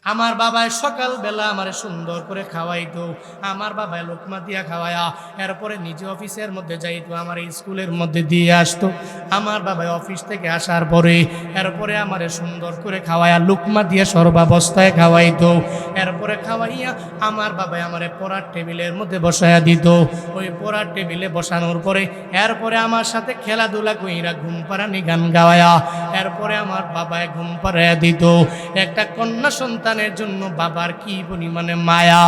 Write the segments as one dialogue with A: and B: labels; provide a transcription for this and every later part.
A: আমার বাবায় সকালবেলা আমারে সুন্দর করে খাওয়াইতো, আমার বাবায় লোকমা দিয়া খাওয়ায়া এরপরে নিজে অফিসের মধ্যে যাইতো, আমার স্কুলের মধ্যে দিয়ে আসতো। আমার বাবায় অফিস থেকে আসার পরে এরপরে আমারে সুন্দর করে খাওয়ায়া লোকমা দিয়ে সর্বাবস্থায় খাওয়াইতো। এরপরে খাওয়াইয়া আমার বাবায় আমারে পড়ার টেবিলের মধ্যে বসায়া দিত। ওই পড়ার টেবিলে বসানোর পরে এরপরে আমার সাথে খেলাধুলা কইরা ঘুম পাড়ানি গান গাওয়ায়া এরপরে আমার বাবায় ঘুম পাড়াইয়া দিত। একটা কন্যা সন্তানের জন্য বাবার কি পরিমাণে মায়া,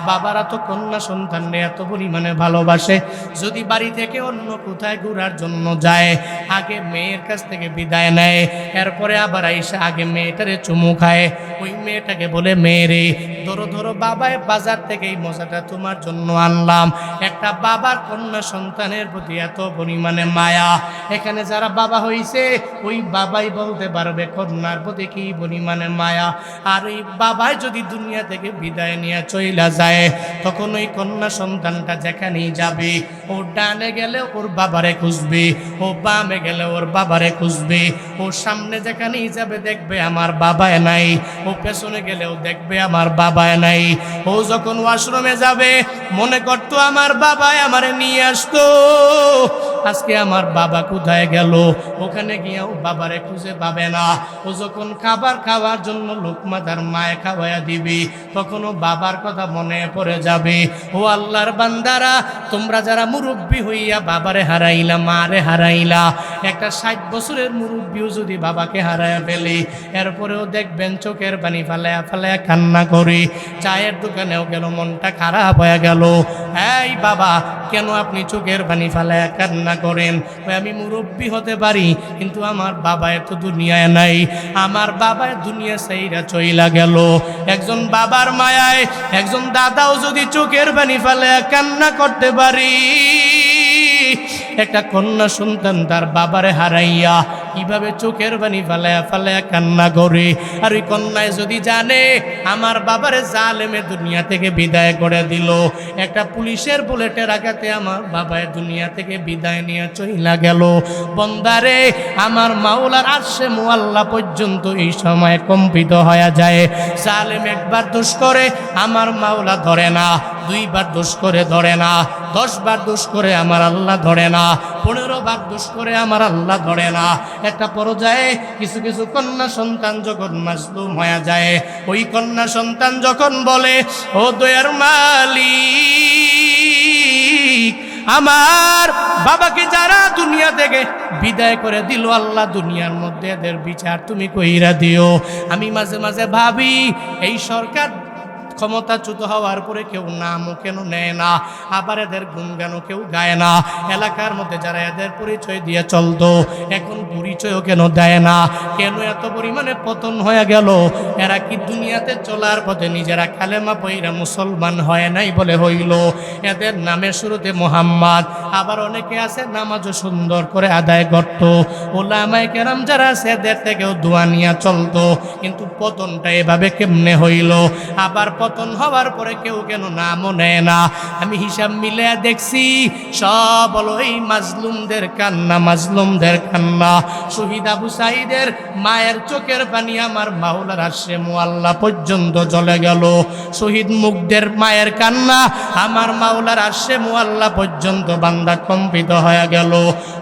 A: বাবারা তো কন্যা সন্তানরে এত পরিমাণে ভালোবাসে। যদি বাড়ি থেকে অন্য কোথায় ঘোরার জন্য যায়, আগে মেয়ের কাছ থেকে বিদায় নেয়, এরপরে আবার আইসা আগে মেয়েটারে চুমু খায়। ওই মেয়েটাকে বলে, মেয়েরে ধরো ধরো বাবায় বাজার থেকে এই মজাটা তোমার জন্য আনলাম। একটা বাবার কন্যা সন্তানের প্রতি এত পরিমাণে মায়া, এখানে যারা বাবা হইছে ওই বাবাই বলতে পারবে কন্যার প্রতি কি পরিমাণে মায়া। আর ওই বাবাই যদি দুনিয়া থেকে বিদায় নিয়ে চইলা যায়, তখন ওই কন্যা সন্তানটা যেখানেই যাবে, ও ডানে গেলে ওর বাবারে খুঁজবে, ও বামে গেলে ওর বাবারে খুঁজবে। ও সামনে যেখানেই যাবে দেখবে আমার বাবায় নাই, ও পেছনে গেলেও দেখবে আমার বাবায় নাই। ও যখন ওয়াশরুমে যাবে মনে করতো আমার বাবায় আমারে নিয়ে আসতো, আজকে আমার বাবা কোথায় গেল, ওখানে গিয়েও বাবারে খুঁজে পাবে না। ও যখন খাবার খাওয়ার জন্য লোকমা তার মায়ে খাওয়াইয়া দিবি, তখনও বাবার কথা মনে পড়ে যাবে। ও আল্লাহর বান্দারা, তোমরা যারা মুরব্বী হইয়া বাবারে হারাইলা, মারে হারাইলা, একটা 60 বছরের মুরব্বীও যদি বাবাকে হারাইয়া ফেলে, এরপরেও দেখবেন চোখের পানি ফালায়া ফালায়া কান্না করে। চায়ের দোকানেও গেল, মনটা খারাপ হয়ে গেল। এই বাবা, কেন আপনি চোখের পানি ফালায়া কান্না করেন? আমি মুরব্বী হতে পারি, কিন্তু আমার বাবা এত দুনিয়ায় নাই, আমার বাবা দুনিয়া সাইরা চইলা গেল। একজন বাবার মায়ায় একজন দাদাও যদি চোখের পানি ফালায়া কান্না করতে পারি, একটা কন্যা সন্তান তার বাবারে হারাইয়া কিভাবে চোখের পানি ফালায়া ফালায়া কান্না করে। আর ওই কন্যায় যদি জানে আমার বাবারে জালেমে দুনিয়া থেকে বিদায় করে দিল, একটা পুলিশের বুলেটের আঘাতে আমার বাবায় দুনিয়া থেকে বিদায় নিয়ে চইলা গেল, বন্দারে আমার মাওলার আরশে মুআল্লা পর্যন্ত এই সময় কম্পিত হয়ে যায়। জালেম একবার দোষ করে আমার মাওলা ধরে না, 2 বার দোষ করে ধরে না, 10 বার দোষ করে আমার আল্লাহ ধরে না, 15 বার দোষ করে আমার আল্লাহ ধরে না। একটা পর্যায়ে কিছু কিছু কন্যা সন্তান যখন মাজলুম হয়ে যায়, ওই কন্যা সন্তান যখন বলে, ও দয়ার মালিক, আমার বাবাকে যারা দুনিয়া থেকে বিদায় করে দিল, আল্লাহ দুনিয়ার মধ্যে এদের বিচার তুমি কইরা দিও। আমি মাঝে মাঝে ভাবি, এই সরকার ক্ষমতাচ্যুত হওয়ার পরে কেউ নামও কেন নেয় না, আবার এদের গুণগানও কেউ গায় না। এলাকার মধ্যে যারা এদের পরিচয় দিয়ে চলতো, এখন পরিচয়ও কেন দেয় না? কেন এত পরিমাণে পতন হয়ে গেল? এরা কি দুনিয়াতে চলার পথে নিজেরা কালেমা পইরা মুসলমান হয় নাই বলে হইল? এদের নামের শুরুতে মোহাম্মদ, আবার অনেকে আছে নামাজও সুন্দর করে আদায় করত, ওলামায়ে কেরাম যারা আছে এদের থেকেও দোয়া নিয়ে চলতো, কিন্তু পতনটা এভাবে কেমনে হইল? আবার পতন হওয়ার পরে কেউ কেন নামও নেয় না? আমি হিসাব মিলে দেখছি, সব হলো এই মাজলুমদের কান্না, মাজলুমদের কান্না। শহীদ আবু সাঈদের মায়ের চোখের পানি আমার মাওলার আরশে মুআল্লা পর্যন্ত চলে গেল। শহীদ মুগ্ধের মায়ের কান্না আমার মাওলার আরশে মুআল্লা পর্যন্ত বান্দা কম্পিত হয়ে গেল।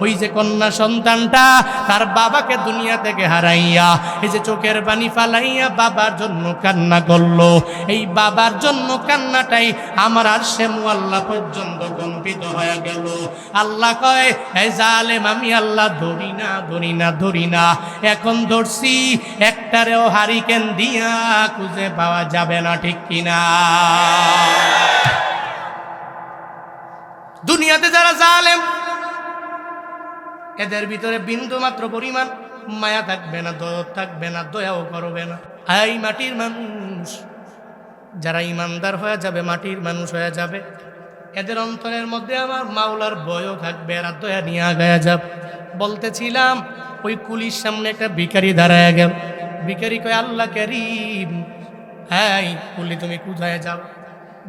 A: ওই যে কন্যা সন্তানটা তার বাবাকে দুনিয়া থেকে হারাইয়া এই যে চোখের পানি ফালাইয়া বাবার জন্য কান্না করলো, এই বাবার জন্য কান্নাটাই আমার আরশে মুআল্লা পর্যন্ত কম্পিত হয়ে গেল। আল্লাহ কয়, এই জালেম আমি আল্লাহ ধরি না ধরি না ধরি না, এখন ধরছি, একটারেও হারিকেন দিয়া খুঁজে পাওয়া যাবে না, ঠিক কিনা? দুনিয়াতে যারা জালেম, এদের ভিতরে বিন্দু মাত্র পরিমাণ মায়া থাকবে না, দয়া থাকবে না, দয়াও করবে না। এই মাটির মানুষ যারা ইমানদার হয়ে যাবে, মাটির মানুষ হয়ে যাবে, এদের অন্তরের মধ্যে আমার মাওলার ভয়ও থাকবে, এরা দয়া নিয়ে আগায়া যাবে। বলতেছিলাম, ওই কুলির সামনে একটা ভিখারি দাঁড়ায় গেল। ভিখারি কয়, আল্লাহ কারীম, হ্যাঁ কুলি তুমি কোথায় যাও?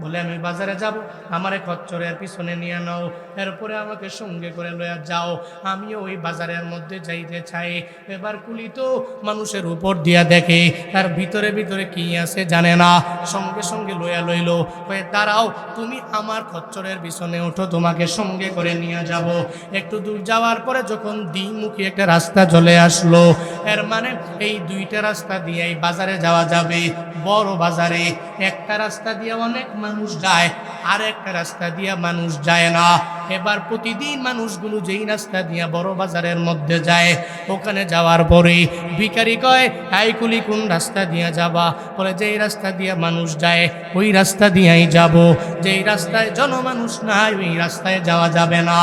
A: বলে আমি বাজারে যাব, আমারে খচ্চরের পিছনে নিয়ে নাও, এরপরে আমাকে সঙ্গে করে লইয়া যাও, আমিও ওই বাজারের মধ্যে যাইতে চাই। এবার কুলি তো মানুষের উপর দিয়া দেখে, তার ভিতরে ভিতরে কি আছে জানে না, সঙ্গে সঙ্গে লইয়া লইল, কয়ে দাঁড়াও, তুমি আমার খচ্চরের পিছনে ওঠো, তোমাকে সঙ্গে করে নিয়ে যাব। একটু দূর যাওয়ার পরে যখন দ্বিমুখী একটা রাস্তা চলে আসলো, এর মানে এই দুইটা রাস্তা দিয়েই বাজারে যাওয়া যাবে, বড় বাজারে। একটা রাস্তা দিয়ে অনেক মানুষ যায়, আর একটা রাস্তা দিয়ে মানুষ যায় না। এবার প্রতিদিন মানুষগুলো যেই রাস্তা দিয়ে বড় বাজারের মধ্যে যায়, ওখানে যাওয়ার পরে ভিখারি কয়, এই কুলি কোন রাস্তা দিয়ে যাবা? বলে যেই রাস্তা দিয়ে মানুষ যায় ওই রাস্তা দিয়েই যাব, যেই রাস্তায় জনমানুষ নাই ওই রাস্তায় যাওয়া যাবে না,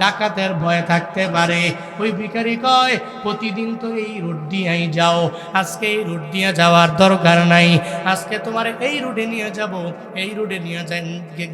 A: ডাকাতের ভয় থাকতে পারে। ওই ভিখারি কয়, প্রতিদিন তো এই রুট দিয়েই যাও, আজকে এই রুট দিয়ে যাওয়ার দরকার নাই, আজকে তোমার এই রুটে নিয়ে যাব, এই রুটে নিয়ে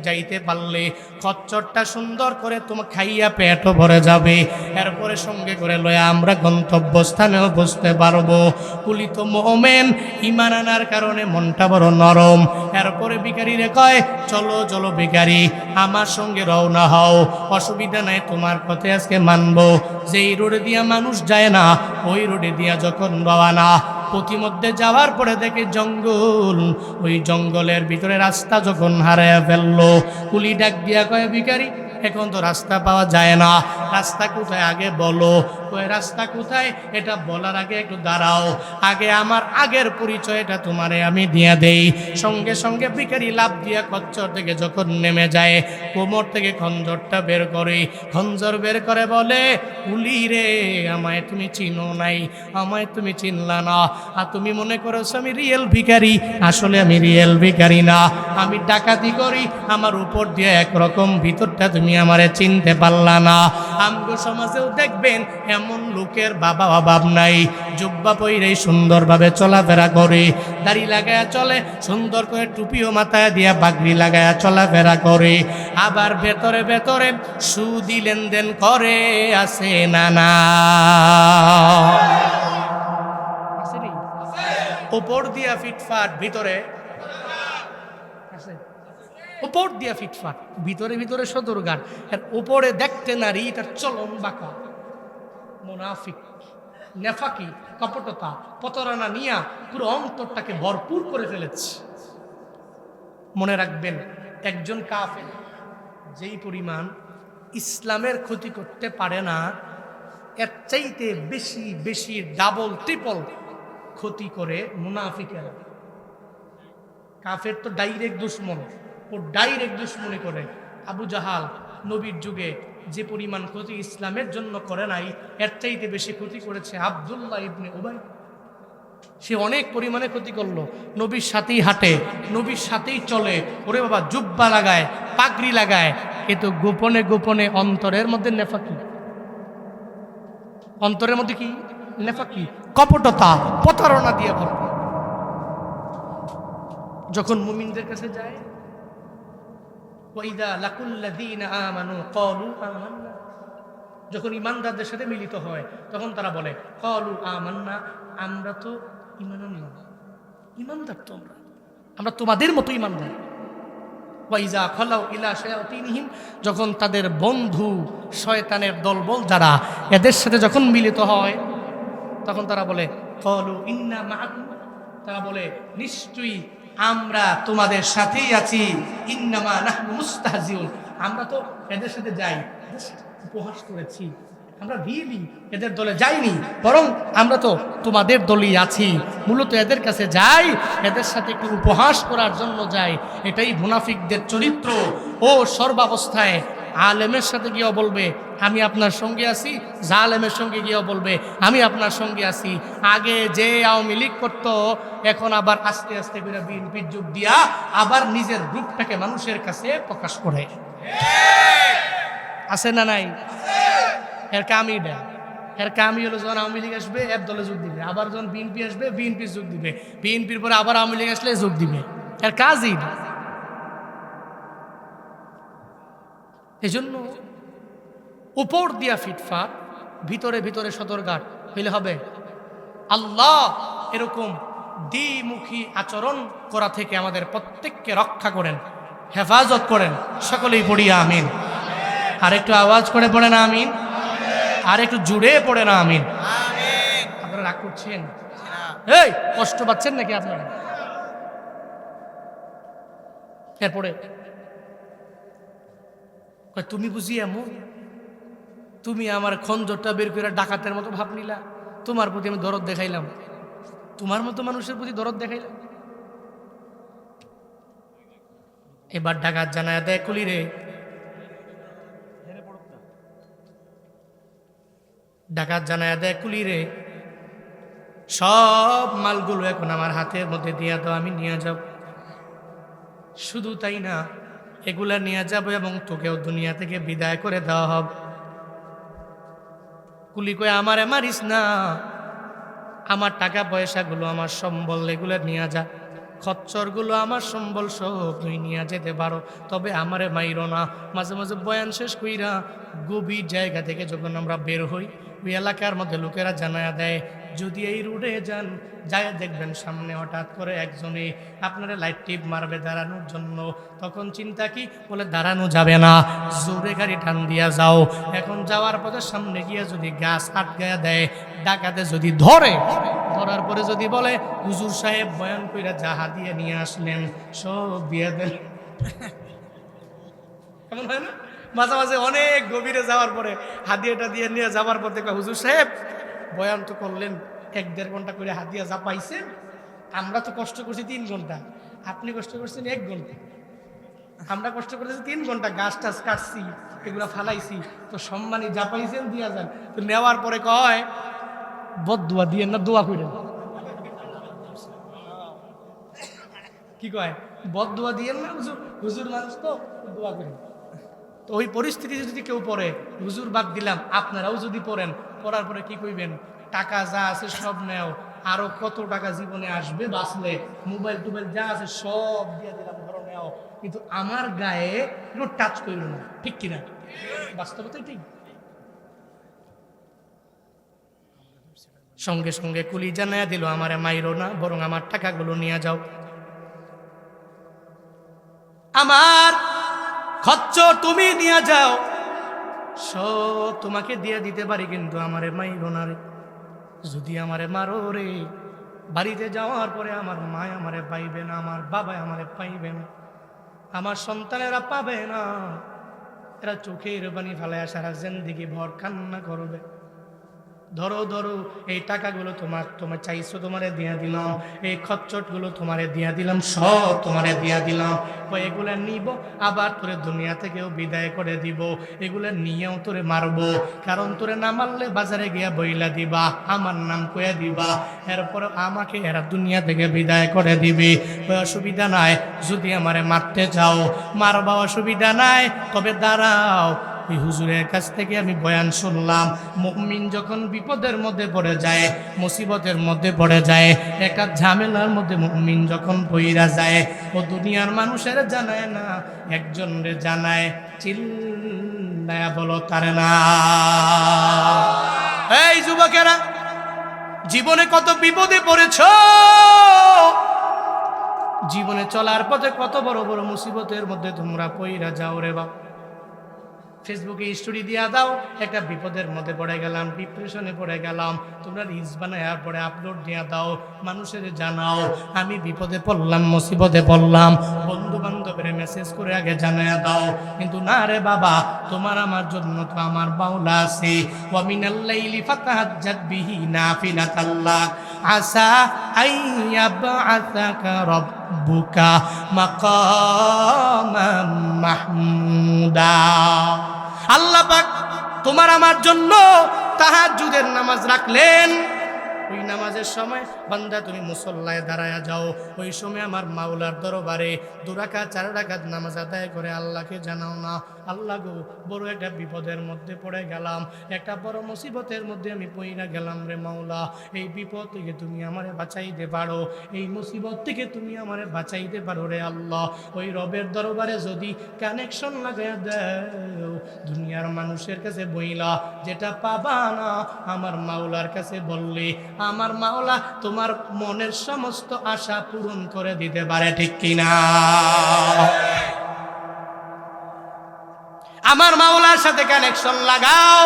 A: যাইতে পারলে খচ্চরটা সুন্দর করে তোমার খাইয়া পেটও ভরে যাবে, এরপরে সঙ্গে করে লয়ে আমরা গন্তব্যস্থানেও বসতে পারবো। কুলি তো মোমেন, ঈমান আনার কারণে মনটা বড় নরম। এরপরে ভিখারিরে কয়, চলো চলো ভিখারি, আমার সঙ্গে রওনা হও, অসুবিধা নাই, তোমার কথা আজকে মানবো। যেই রোডে দিয়া মানুষ যায় না ওই রোডে দিয়া যখন রওনা, পথিমধ্যে যাওয়ার পরে দেখে জঙ্গল, ওই জঙ্গলের ভিতরে রাস্তা যখন হারায়া ফেললো, কুলি ডাক দিয়া কয়, ভিখারি এখন তো রাস্তা পাওয়া যায় না, রাস্তা কোথায় আগে বলো। ওই রাস্তা কোথায় এটা বলার আগে একটু দাঁড়াও, আগে আমার আগের পরিচয়টা তোমারে আমি দিয়া দেই। সঙ্গে সঙ্গে ভিখারি লাফ দিয়া খচ্চর থেকে যখন নেমে যায়, কোমর থেকে খঞ্জরটা বের করে, খঞ্জর বের করে বলে, কুলি রে, আমায় তুমি চিনো নাই, আমায় তুমি চিনলা না, আর তুমি মনে করছো আমি রিয়েল ভিখারি, আসলে আমি রিয়েল ভিখারি না, আমি ডাকাতি করি, আমার উপর দিয়ে একরকম, ভিতরটা তুমি আমারে চিনতে পারলা না। আমগো সমাজেও দেখবেন এমন লোকের বাবা অভাব নাই, জুব্বা পইরেই সুন্দরভাবে চলাফেরা করে, দাড়ি লাগায়া চলে, সুন্দর করে টুপিও মাথায় দিয়া পাগড়ি লাগায়া চলাফেরা করে, আবার ভেতরে ভেতরে সুদি লেনদেন করে, আছে না না? উপর দিয়া ফিটফাট, ভিতরে আছে, উপর দিয়া ফিটফাট, ভিতরে ভিতরে সদরঘাট। এর উপরে দেখতে নারী, তার চলন বাঁকা, মুনাফিক, নেফাকি, কপটতা, প্রতারণা নিয়া পুরো অন্তরটাকে ভরপুর করে ফেলেছে। মনে রাখবেন, একজন কাফের যেই পরিমাণ ইসলামের ক্ষতি করতে পারে না, এর চাইতে বেশি বেশি ডাবল ট্রিপল ক্ষতি করে মুনাফিকেরা। কাফের তো ডাইরেক্ট দুশ্মন, ও ডাইরেক্ট দুশ্মনী করে। আবু জাহাল নবীর যুগে যে পরিমাণ ক্ষতি ইসলামের জন্য করে নাই, এর চাইতে বেশি ক্ষতি করেছে আব্দুল্লাহ ইবনে উবাই। সে অনেক পরিমাণে ক্ষতি করলো, নবীর সাথেই হাঁটে, নবীর সাথেই চলে, ওরে বাবা জুব্বা লাগায়, পাগড়ি লাগায়, কিন্তু গোপনে গোপনে অন্তরের মধ্যে নেফাকি, অন্তরের মধ্যে কি নেফাকি, কপটতা, প্রতারণা দিয়ে ভরপুর। যখন মুমিনদের কাছে যায়, ওয়াইদা লাকুল্লাযীনা আমানু ক্বালু আমান্না, যখন ইমানদারদের সাথে মিলিত হয় তখন তারা বলে, ক্বালু আমান্না, আমরা তো ঈমান আনলাম, ইমানদার তো আমরা তোমাদের মতো ইমানদার। ওয়াইজা খালাউ ইলা শায়াতিনহিম, যখন তাদের বন্ধু শয়তানের দলবল যারা, এদের সাথে যখন মিলিত হয় তখন তারা বলে, ক্বালু ইন্না মাআকুম, তারা বলে নিশ্চয়ই আমরা তোমাদের সাথেই আছি, ইন্নামা নাহনু মুস্তাহজিউন, আমরা তো এদের সাথে যাই, উপহাস করেছি, আমরা রিয়েলি এদের দলে যাইনি, বরং আমরা তো তোমাদের দলই আছি, মূলত এদের কাছে যাই, এদের সাথে একটু উপহাস করার জন্য যাই। এটাই মুনাফিকদের চরিত্র। ও সর্বাবস্থায় আলেমের সাথে গিয়েও বলবে আমি আপনার সঙ্গে আছি, জালেমের সঙ্গে গিয়েও বলবে আমি আপনার সঙ্গে আছি। আগে যে আওয়ামী লীগ করতো, এখন আবার আস্তে আস্তে করে বিএনপির যুগ দিয়া আবার নিজের গ্রুপটাকে মানুষের কাছে প্রকাশ করে। আছে না নাই? এর কামই দেয়, এর কামই হলো যখন আওয়ামী লীগ আসবে এর দলে যোগ দিবে, আবার যখন বিএনপি আসবে বিএনপি যোগ দিবে, বিএনপির পরে আবার আওয়ামী লীগ আসলে যোগ দিবে, এর কাজই। এই জন্য উপর দিয়া ফিটফাট, ভিতরে ভিতরে সদরঘাট হইলে হবে। আল্লাহ এরকম দ্বিমুখী আচরণ করা থেকে আমাদের প্রত্যেককে রক্ষা করেন। হেফাজত করেন। সকলেই পড়ি আমিন। আর একটু আওয়াজ করে পড়েন আমিন। আর একটু জুড়ে পড়েন আমিন। আপনারা রাগ করছেন? এই কষ্ট পাচ্ছেন নাকি আপনারা? এরপরে তুমি বুঝি এমন, তুমি আমার খঞ্জরটা বের করে ডাকাতের মতো ভাব নিলা, তোমার প্রতি আমি দরদ দেখাইলাম, তোমার মতো মানুষের প্রতি দরদ দেখাইলাম। এবার ডাকাত জানায় দেয় কুলি রে, ডাকাত জানায় দেয় কুলি রে, সব মালগুলো এখন আমার হাতের মধ্যে দিয়ে দাও, আমি নিয়ে যাব। শুধু তাই না, এগুলা নিয়ে যাবো এবং তোকেও দুনিয়া থেকে বিদায় করে দেওয়া হবে। কুলি কয়ে আমারে মারিস না, আমার টাকা পয়সাগুলো, আমার সম্বল, এগুলো নিয়ে যা, খচ্চরগুলো আমার সম্বল সব তুই নিয়ে যেতে পারো, তবে আমারে মাইরো না। মাঝে মাঝে বয়ান শেষ কইরা গভীর জায়গা থেকে যখন আমরা বের হই, ওই এলাকার মধ্যে লোকেরা জানায়া দেয়, যদি এই রোডে যান, যায় দেখবেন সামনে হঠাৎ করে একজনে আপনারা লাইট টিপ মারবে দাঁড়ানোর জন্য। তখন চিন্তা কি, বলে দাঁড়ানো যাবে না, জোরে গাড়ি টান দিয়া যাও। এখন যাওয়ার পথে সামনে গিয়ে যদি গাছ আটকায়া দেয়, ডাকাতে যদি ধরে, ধরার পরে যদি বলে হুজুর সাহেব বয়ান কইরা যাহা দিয়ে নিয়ে আসলেন সব দিয়ে দেন। এমন হয় না? মাঝে মাঝে অনেক গভীরে যাওয়ার পরে হাদিয়াটা দিয়ে নিয়ে যাওয়ার পথে হুজুর সাহেব বয়ান তো করলেন 1-1.5 ঘন্টা করে হাদিয়া যা পাইছেন, আমরা তো কষ্ট করছি 3 ঘন্টা, আপনি কষ্ট করছেন 1 ঘন্টা, আমরা কষ্ট করেছি 3 ঘন্টা, গাছ টাছ কাটছি, এগুলো ফালাইছি, তো সম্মানী যা পাইছেন দিয়া যান। তো নেওয়ার পরে কয় বদদুয়া দিয়ে না, দোয়া করেন। কি কয়, বদদুয়া দিয়েন না, হুজুর, হুজুর মানুষ তো দোয়া করেন। তো ওই পরিস্থিতি যদি কেউ পড়ে, হুজুর বাদ দিলাম, আপনারাও যদি পড়েন, পড়ার পরে কি কইবেন, টাকা যা আছে সব নেও, আরো কত টাকা জীবনে আসবে বাঁচলে, মোবাইল টোবাইল যা আছে সব দিয়ে দিলাম, ধরো নেও, কিন্তু আমার গায়ে একটু টাচ করল না। ঠিক কিনা? বাস্তবতাই ঠিক। সঙ্গে সঙ্গে কুলি জানায়া দিল, আমারে মাইরো না, বরং আমার টাকাগুলো নিয়ে যাও, আমার খচ্চ তুমি নিয়ে যাও, সব তোমাকে দিয়ে দিতে পারি, কিন্তু আমারে মাইরো না রে। যদি আমারে মারো রে, বাড়িতে যাওয়ার পরে আমার মা আমারে পাইবে না, আমার বাবা আমারে পাইবে না, আমার সন্তানেরা পাবে না, এরা চোখের পানি ফেলায় সারা জিন্দেগি ভর কান্না করবে। ধরো ধরো, এই টাকাগুলো তোমার চাইছো, তোমারে দিয়া দিলাম, এই খচ্চটগুলো তোমারে দিয়া দিলাম, সব তোমারে দিয়া দিলাম, এগুলা নিব, আবার তোরে দুনিয়া থেকেও বিদায় করে দিব, এগুলা নিয়েও তোরে মারবো, কারণ তোরে না মারলে বাজারে গিয়া বইলা দিবা, আমার নাম কইয়া দিবা, এরপর আমাকে এরা দুনিয়া থেকে বিদায় করে দিবে। ওই অসুবিধা নাই, যদি আমারে মারতে চাও মারবা, অসুবিধা নাই, তবে দাঁড়াও, এই হুজুরের কাছ থেকে আমি বয়ান শুনলাম, মুমিন যখন বিপদের মধ্যে পড়ে যায়, মুসিবতের মধ্যে পড়ে যায়, একটা ঝামেলার মধ্যে মুমিন যখন পইরা যায়, ও দুনিয়ার মানুষের জানায় না, একজন রে জানায়, চিল্লায়া বলো তারে না। এই যুবকেরা, জীবনে কত বিপদে পড়েছ, জীবনে চলার পথে কত বড় বড় মুসিবতের মধ্যে তোমরা পইরা যাও রে বাপ। ফেসবুকে স্টোরি দিয়া দাও, একটা বিপদের মধ্যে পড়ে গেলাম, ডিপ্রেশনে পড়ে গেলাম, তোমরা রিলস বানায়ার পরে আপলোড দিয়া দাও, মানুষের জানাও আমি বিপদে পড়লাম, মুসিবতে পড়লাম, বন্ধু বান্ধবের মেসেজ করে আগে জানায়া দাও। কিন্তু না রে বাবা, তোমার আমার জন্য তো আমার মাওলা আছে, ওয়া মিনাল লাইলি ফাতাহাজ্জাত বিহি নাফিলাতাল লাক আসা আইয়াবআসাকা রাব্বুকা মাকামাম মাহমুদা। আল্লাহ পাক তোমার আমার জন্য তাহাজ্জুদের নামাজ রাখলেন। ওই নামাজের সময় বান্দা তুমি মুসল্লায় দাঁড়ায়া যাও, ওই সময় আমার মাওলার দরবারে 2 রাকাত 4 রাকাত নামাজ আদায় করে আল্লাহকে জানাও না, আল্লাহ গো বড় একটা বিপদের মধ্যে পড়ে গেলাম, একটা বড় মুসিবতের মধ্যে আমি পইরা গেলাম রে মাওলা, এই বিপদ থেকে তুমি আমারে বাঁচাইতে পারো, এই মুসিবত থেকে তুমি আমারে বাঁচাইতে পারো রে আল্লাহ। ওই রবের দরবারে যদি কানেকশন লাগাইয়া দাও, দুনিয়ার মানুষের কাছে বইলা যেটা পাবা না, আমার মাওলার কাছে বললে আমার মাওলা তোমার মনের সমস্ত আশা পূরণ করে দিতে পারে। ঠিক কিনা? আমার মাওলার সাথে কানেকশন লাগাও।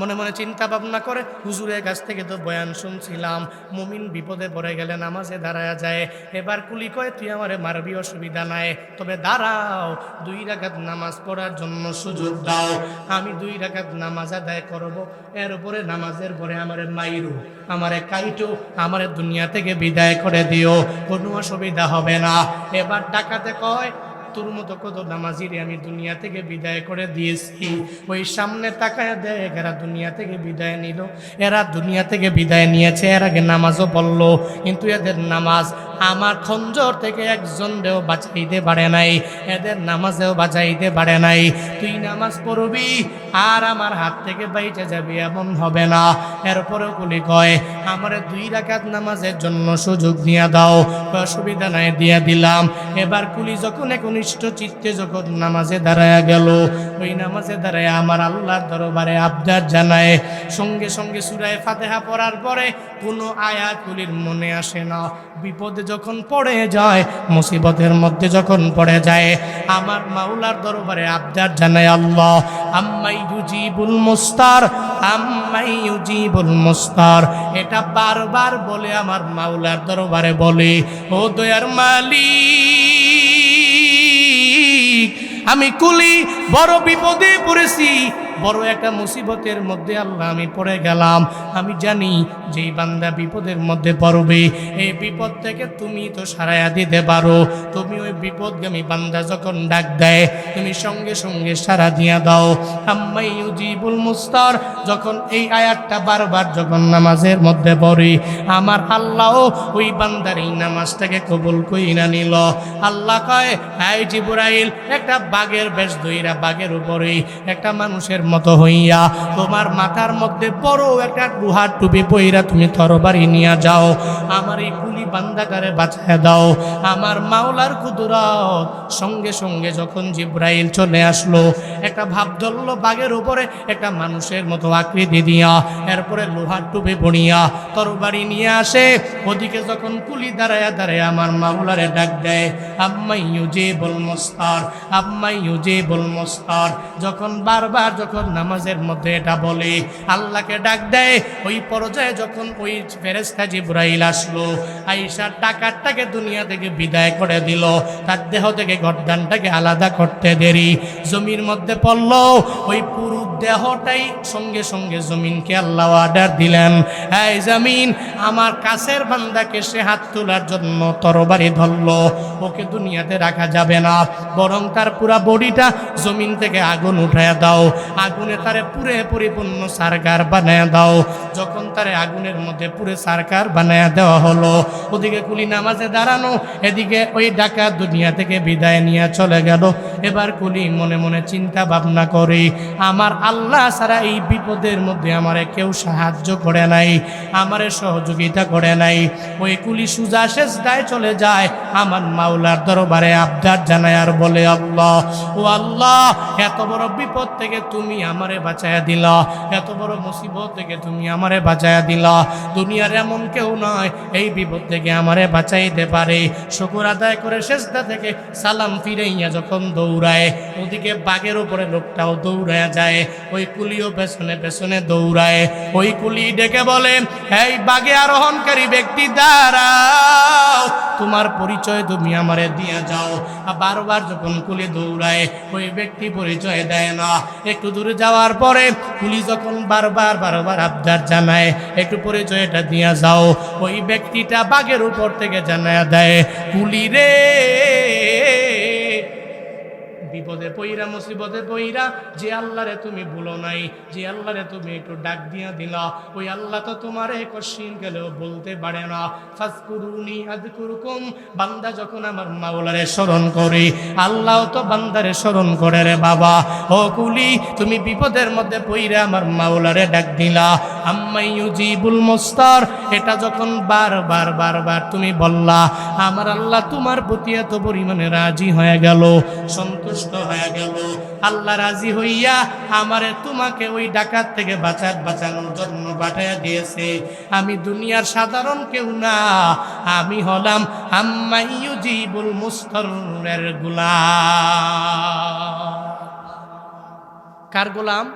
A: মনে মনে চিন্তা ভাবনা করে হুজুরের কাছ থেকে তো বয়ান শুনছিলাম, মুমিন বিপদে পড়ে গেলে নামাজে দাঁড়ায়া যায়। এবার কুলি কয় তুই আমারে মারবি, অসুবিধা নাই, তবে দাঁড়াও, 2 রাকাত নামাজ পড়ার জন্য সুযোগ দাও। আমি 2 রাকাত নামাজ আদায় করব, এর উপরে নামাজের পরে আমারে মাইরু, আমারে কাইটু, আমারে দুনিয়া থেকে বিদায় করে দিও, কোনো অসুবিধা হবে না। এবার ডাকাতে কয় তোর মতো কত নামাজিরে আমি দুনিয়া থেকে বিদায় করে দিয়েছি। ওই সামনে তাকায় দেয় এরা দুনিয়া থেকে বিদায় নিল, এরা দুনিয়া থেকে বিদায় নিয়েছে, এর আগে নামাজও পড়লো, কিন্তু এদের নামাজ আমার খঞ্জর থেকে একজনও বাঁচাইতে পারে নাই, এদের নামাজেও বাঁচাইতে পারে নাই। তুই নামাজ পড়বি আর আমার হাত থেকে বাইচে যাবি এমন হবে না। এরপরেও কুলি কয় আমারে 2 রাকাত নামাজের জন্য সুযোগ দিয়া দাও। অসুবিধা নাই, দিয়া দিলাম। এবার কুলি যখন একনিষ্ঠ চিত্তে যখন নামাজে দাঁড়ায়া গেল, ওই নামাজে দাঁড়ায় আমার আল্লাহর দরবারে আবদার জানায়। সঙ্গে সঙ্গে সূরা ফাতিহা পড়ার পরে কোনো আয়াতগুলির মনে আসে না। বিপদে যখন পড়ে যায়, মুসিবতের মধ্যে যখন পড়ে যায়, আমার মাওলার দরবারে আবদার জানায় আল্লাহ আম্মাই ইউজিবুল মুস্তার, আম্মাই ইউজিবুল মুস্তার। এটা বারবার বলে আমার মাওলার দরবারে বলে, ও দয়ার মালিক, আমি কুলি বড় বিপদে পড়েছি, বড় একটা মুসিবতের মধ্যে আল্লাহ আমি পড়ে গেলাম। আমি জানি যেই বান্দা বিপদের মধ্যে পড়বে, এই বিপদ থেকে তুমি তো সারাইয়া দিতে পারো। তুমি ওই বিপদগামী বান্দা যখন ডাক দেয়, তুমি সঙ্গে সঙ্গে সারা দিয়া দাও। আম্মাই ইউজিবুল মুস্তার, যখন এই আয়াতটা বারবার যখন নামাজের মধ্যে পড়ি, আমার আল্লাহ ওই বান্দার এই নামাজটাকে কবুল কইরা নিল। আল্লাহ কয়, এই জিবরাইল, একটা বাঘের বেশ ধইরা বাঘের উপরে একটা মানুষের মতো হইয়া তোমার মাথার মধ্যে বড় একটা লোহার টুপি পইরা তুমি তরবারি নিয়ে যাও, আমার এই কুলি বান্দাকারে বাঁচায় দাও। আমার মাওলার কুদরত, সঙ্গে সঙ্গে যখন জিবরাইল চলে আসলো, একটা ভাব ধরলো বাঘের উপরে একটা মানুষের মতো আকৃতি দিয়া, এরপরে লোহার টুপি পড়িয়া তরবারি নিয়ে আসে। ওদিকে যখন কুলি দাঁড়ায়া দাঁড়ায় আমার মাওলারে ডাক দেয়, আম্মাই ইউজিবুল মুস্তার, আম্মাই ইউজিবুল মুস্তার। যখন বারবার যখন নামাজের মধ্যে এটা বলে, আল্লাহকে ডাক দেয়, ওই পর্যায়ে যখন ওই ফেরেশতা জিবরাইল আসলো, আয়েশার ডাকাতটাকে দুনিয়া থেকে বিদায় করে দিল, তার দেহ থেকে গর্দানটাকে আলাদা করতে দেরি, জমির মধ্যে পড়ল, ওই পুরো দেহটাই সঙ্গে সঙ্গে জমিনকে আল্লাহ অর্ডার দিলেন, এই জমিন, আমার কাছের বান্দাকে সে হাত তোলার জন্য তরবারি ধরলো, ওকে দুনিয়াতে রাখা যাবে না, বরং তার পুরা বডিটা জমিন থেকে আগুন উঠায় দাও, আগুনে তারে পুরে পরিপূর্ণ সারকার বানায় দাও। যখন তারে আগুনের মধ্যে পুরে সারকার বানায় দেওয়া হলো, ওদিকে কুলি নামাজে দাঁড়ানো, এদিকে ওই ডাকাত দুনিয়া থেকে বিদায় নিয়ে চলে গেল। এবার কুলি মনে মনে চিন্তা ভাবনা করে, আমার আল্লাহ ছাড়া এই বিপদের মধ্যে আমারে কেউ সাহায্য করে নাই, আমারে সহযোগিতা করে নাই। ওই কুলি সুজা সেজদায় চলে যায়, আমার মাওলার দরবারে আবদার জানায় আর বলে, আল্লাহ, ও আল্লাহ, এত বড় বিপদ থেকে তুমি আমারে বাঁচায়া দিলা, এত বড় মুসিবত থেকে তুমি আমারে বাঁচায়া দিলা, দুনিয়ার এমন কেউ নয় এই বিপদ থেকে আমারে বাঁচাইতে পারে। শুকর আদায় করে সেজদা থেকে সালাম ফিরাইয়া যখন দৌড়ায়, ওদিকে বাঘের উপরে লোকটাও দৌড়ায় যায়, ওই কুলিও পেছনে পেছনে দৌড়ায়। ওই কুলি ডেকে বলে, এই বাঘে আরোহণকারী ব্যক্তি, দাঁড়াও, তোমার পরিচয় তুমি আমারে দিয়ে যাও। বারবার যখন কুলি দৌড়ায়, ওই ব্যক্তি পরিচয় দেয় না। একটু দূরে যাওয়ার পরে কুলি যখন বারবার বারবার আবদার জানায়, একটু পরিচয়টা দিয়ে যাও, ওই ব্যক্তিটা বাঘের উপর থেকে জানায় দেয়, কুলি রে, বিপদে পইরা মুসিবতে পইরা যে আল্লাহরে তুমি ভুলো নাই, যে আল্লাহরে তুমি একটু ডাক দিয়া দিলা, ওই আল্লাহ তো তোমারে কশিন গেলেও বলতে পারে না। ফাজকুরুনি আযকুরকুম, বান্দা যখন আমার মাওলারে স্মরণ করে, আল্লাহ তো বান্দারে স্মরণ করে রে বাবা। ও কুলি, তুমি বিপদের মধ্যে পইরা আমার মাওলারে ডাক দিলা, আম্মাই ইউজিবুল মুস্তার, এটা যখন বারবার তুমি বললা, আমার আল্লাহ তোমার প্রতি এত পরিমাণে রাজি হয়ে গেল, সন্তুষ্ট হয়ে গেল। আল্লাহ রাজি হইয়া আমারে তোমাকে ওই ডাকাত থেকে বাঁচানোর জন্য পাঠাইয়া দিয়েছে। আমি দুনিয়ার সাধারণ কেউ না, আমি হলাম আম্মাই ইউজিবুল মুস্তারের গোলাম। কার গোলাম?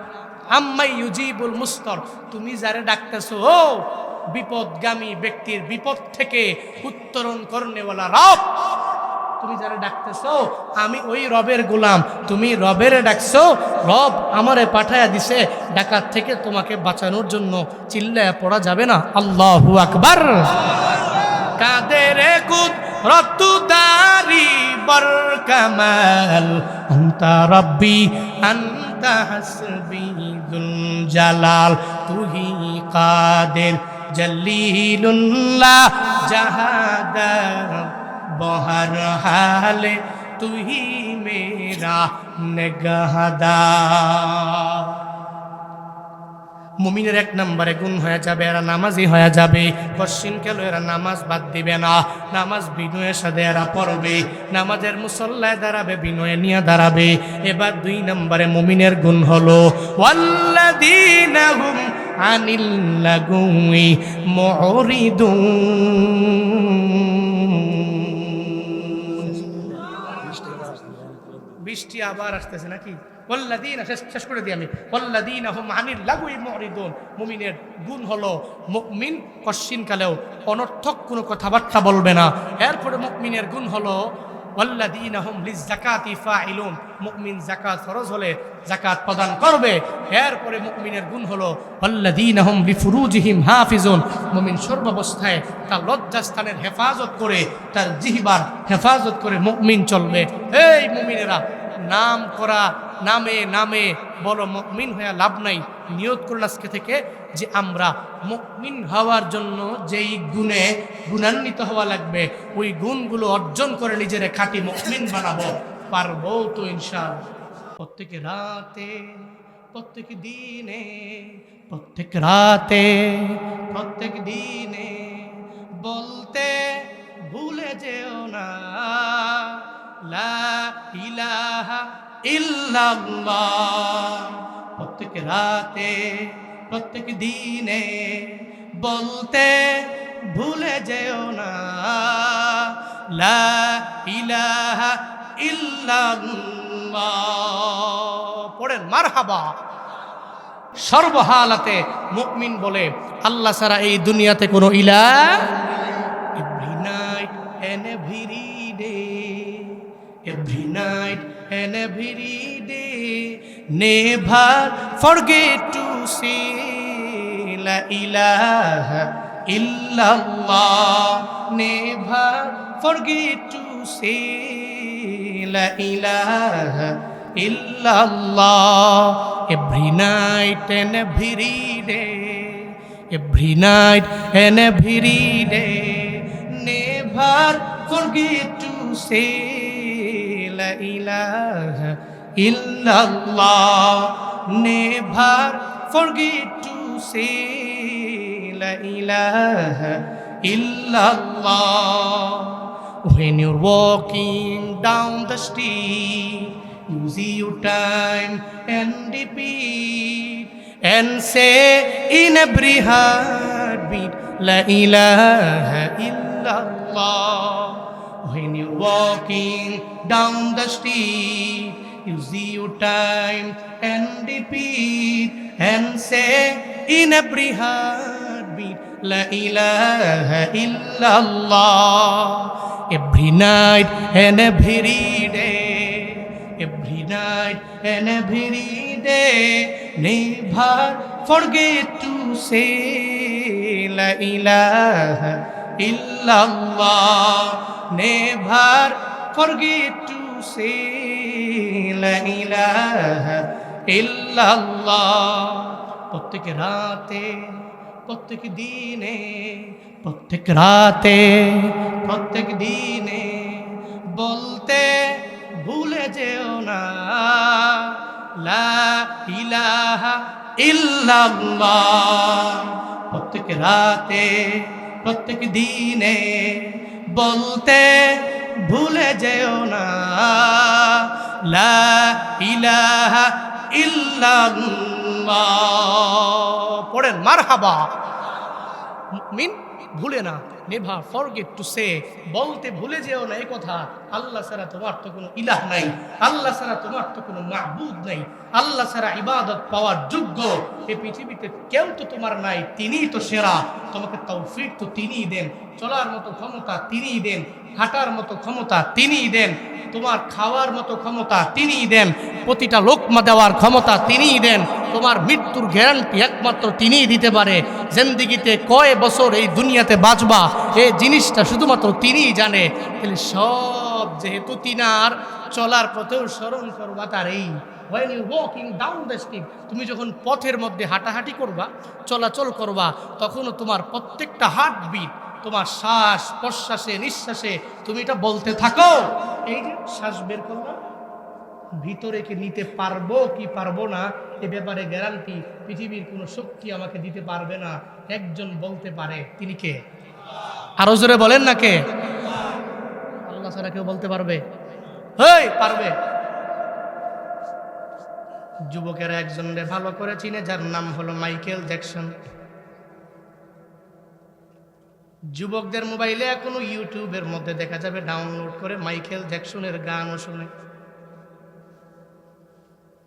A: আম্মাই ইউজিবুল মুস্তার। তুমি যারে ডাকতেছো, ও বিপদগামী ব্যক্তির বিপদ থেকে উত্তরণ করনেওয়ালা রব, তুমি যারা ডাকতেছো আমি ওই রবের গোলাম। তুমি রবের ডাকছো, রব আমারে পাঠায়া দিছে ডাকাত থেকে তোমাকে বাঁচানোর জন্য। চিল্লায়া পড়া যাবে না আল্লাহু আকবার। কাদের কুদরতুদারি বরকামাল, আনতা রব্বি আনতা হাসবি যুল জালাল, তুহি কাদের জলিলুল্লাহ জাহাদার বহর হালে, তুহি মেরা নেগাহদার। মুমিনের এক নম্বরে গুণ হয়ে যাবে, এরা নামাজি হয়ে যাবে। কশ্চিন কেন এরা নামাজ বাদ দিবে না, নামাজ বিনয়ের সাথে এরা পড়বে, নামাজের মুসল্লায় দাঁড়াবে, বিনয়ে নিয়ে দাঁড়াবে। এবার 2 নম্বরে মুমিনের গুণ হলো ওয়াল্লাযীনা হুম আনিল লাগুই মুরিদুন। বৃষ্টি আবার আসতেছে নাকি? ওয়াল্লাযীনা, শেষ করে দিই আমি। ওয়াল্লাযীনা হুম আনিল লাগুই মুরিদুন। মুমিনের গুণ হলো মুমিন কশ্চিনকালেও অনর্থক কোনো কথাবার্তা বলবে না। এরপরে মুমিনের গুণ হলো ওয়াল্লাযীনা হুম লিয-যাকাতি ফাইলুন। মুমিন যাকাত ফরজ হলে যাকাত প্রদান করবে। এরপরে মুমিনের গুণ হলো ওয়াল্লাযীনা হুম লিফুরুজিহিম হাফিজুন। মুমিন সর্বাবস্থায় তার লজ্জাস্থানের হেফাজত করে, তার জিহবার হেফাজত করে মুমিন চলবে। এই মুমিনেরা, নাম করা নামে নামে বড় মুমিন হয়ে লাভ নাই। নিয়ত করল আজকে থেকে যে আমরা মুমিন হওয়ার জন্য যেই গুণে গুণান্বিত হওয়া লাগবে, ওই গুণগুলো অর্জন করে নিজের খাঁটি মুমিন বানাবো। পারবো তো ইনশাআল্লাহ। প্রত্যেক রাতে, প্রত্যেক দিনে, প্রত্যেক রাতে, প্রত্যেক দিনে বলতে ভুলে যেও না লা ইলাহা ইল্লাল্লাহ। প্রত্যেক রাতে, প্রত্যেক দিনে বলতে ভুলে যেও না লা ইলাহা ইল্লাল্লাহ। পড়েন মারহাবা। সর্বহালাতে মুমিন বলে আল্লাহ ছাড়া এই দুনিয়াতে কোনো ইলাহ। Every night and every day, every night and every day, never forget to say la ilaha illallah, never forget to say la ilaha illallah, every night and every day, every night and every day, never forget to say la ilaha illallah, never forget to say la ilaha illallah. When you're walking down the street, use your time and repeat and say in every heartbeat la ilaha illallah. When you're walking down the street, use your time and repeat and say in every heartbeat la ilaha illallah. Every night and every day, every night and every day, never forget to say la ilaha illallah, never forget to say la ilaha illallah. প্রত্যেক রাতে, প্রত্যেক দিনে, প্রত্যেক রাতে, প্রত্যেক দিনে বলতে ভুলে যেও না লা ইলাহা ইল্লাল্লাহ। প্রত্যেক রাতে প্রত্যেক দিনে বলতে ভুলে যেও না লা ইলাহা ইল্লাল্লাহ। পড়েন মারহাবা। মুমিন ভুলে না, নেভার ফরগেট টু সে, বলতে ভুলে যেও না এই কথা, আল্লাহ ছাড়া তোমার তো কোনো ইলাহ নাই, আল্লাহ ছাড়া তোমার তো কোনো মাহবুদ নাই, আল্লাহ ছাড়া ইবাদত পাওয়ার যোগ্য এই পৃথিবীতে কেউ তো তোমার নাই, তিনিই তো সেরা। তোমাকে তৌফিক তো তিনিই দেন, চলার মতো ক্ষমতা তিনিই দেন, হাঁটার মতো ক্ষমতা তিনিই দেন, তোমার খাওয়ার মতো ক্ষমতা তিনিই দেন, প্রতিটা লোকমা দেওয়ার ক্ষমতা তিনিই দেন, তোমার মৃত্যুর গ্যারান্টি একমাত্র তিনিই দিতে পারে। জিন্দেগিতে কয় বছর এই দুনিয়াতে বাঁচবা এই জিনিসটা শুধুমাত্র তিনিই জানে। তাহলে সব যেহেতু তিনার, চলার পথেও স্মরণ করবা তার এই when you walking down the street, তুমি যখন পথের মধ্যে হাঁটাহাঁটি করবা, চলাচল করবা, তখনও তোমার প্রত্যেকটা হার্টবিট, তোমার শ্বাস প্রশ্বাসে নিঃশ্বাসে তুমি এটা বলতে থাকো, এই যে শ্বাস বের করলাম, ভিতরে কি নিতে পারবো কি পারবো না এ ব্যাপারে গ্যারান্টি পৃথিবীর কোনো শক্তি আমাকে দিতে পারবে না। একজন বলতে পারে, তিনি কে? আরো জোরে বলেন না কে? আল্লাহ ছাড়া কেউ বলতে পারবে? হেই পারবে। যুবকেরা একজনকে ভালো করে চিনে, যার নাম হলো মাইকেল জ্যাকসন। যুবকদের মোবাইলে এখনো ইউটিউবের মধ্যে দেখা যাবে ডাউনলোড করে মাইকেল জ্যাকসনের গানও শুনে,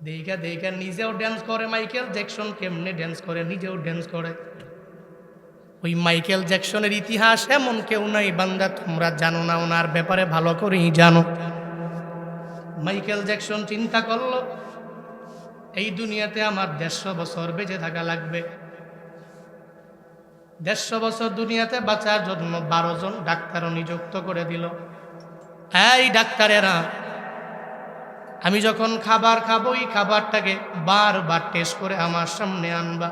A: দেখা দেখা নিজেও ড্যান্স করে। মাইকেল জ্যাকসন কেমনে ড্যান্স করে, নিজেও ড্যান্স করে। ওই মাইকেল জ্যাকসনের ইতিহাস এমন কেউ নাই বান্দা তোমরা জানো না, ওনার ব্যাপারে ভালো করেই জানো। মাইকেল জ্যাকসন চিন্তা করলো, এই দুনিয়াতে আমার 150 বছর বেঁচে থাকা লাগবে। 150 বছর দুনিয়াতে বাঁচার জন্য 12 জন ডাক্তারও নিযুক্ত করে দিল। এই ডাক্তারেরা, আমি যখন খাবার খাবো এই খাবারটাকে বারবার টেস্ট করে আমার সামনে আনবা,